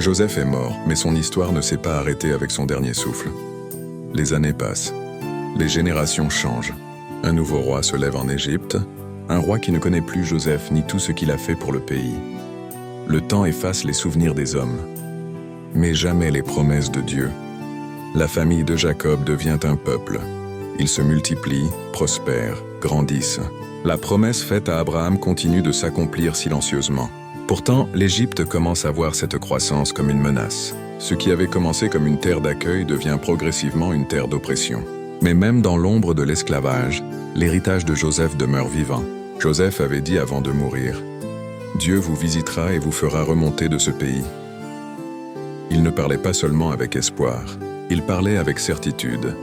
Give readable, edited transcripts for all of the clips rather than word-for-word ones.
Joseph est mort, mais son histoire ne s'est pas arrêtée avec son dernier souffle. Les années passent. Les générations changent. Un nouveau roi se lève en Égypte, un roi qui ne connaît plus Joseph ni tout ce qu'il a fait pour le pays. Le temps efface les souvenirs des hommes, mais jamais les promesses de Dieu. La famille de Jacob devient un peuple. Ils se multiplient, prospèrent, grandissent. La promesse faite à Abraham continue de s'accomplir silencieusement. Pourtant, l'Égypte commence à voir cette croissance comme une menace. Ce qui avait commencé comme une terre d'accueil devient progressivement une terre d'oppression. Mais même dans l'ombre de l'esclavage, l'héritage de Joseph demeure vivant. Joseph avait dit avant de mourir, « Dieu vous visitera et vous fera remonter de ce pays. » Il ne parlait pas seulement avec espoir, il parlait avec certitude.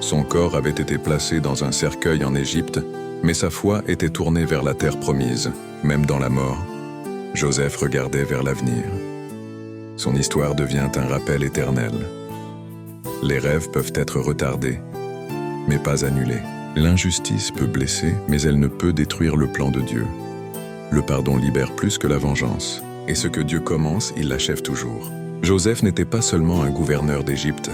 Son corps avait été placé dans un cercueil en Égypte, mais sa foi était tournée vers la terre promise, même dans la mort. Joseph regardait vers l'avenir. Son histoire devient un rappel éternel. Les rêves peuvent être retardés, mais pas annulés. L'injustice peut blesser, mais elle ne peut détruire le plan de Dieu. Le pardon libère plus que la vengeance, et ce que Dieu commence, il l'achève toujours. Joseph n'était pas seulement un gouverneur d'Égypte,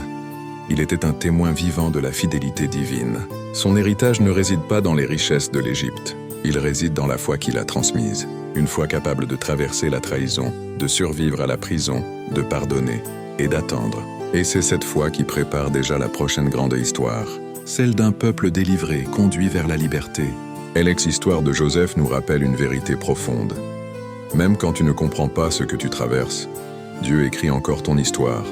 il était un témoin vivant de la fidélité divine. Son héritage ne réside pas dans les richesses de l'Égypte, il réside dans la foi qu'il a transmise. Une foi capable de traverser la trahison, de survivre à la prison, de pardonner et d'attendre. Et c'est cette foi qui prépare déjà la prochaine grande histoire, celle d'un peuple délivré, conduit vers la liberté. Et l'ex-histoire de Joseph nous rappelle une vérité profonde. Même quand tu ne comprends pas ce que tu traverses, Dieu écrit encore ton histoire.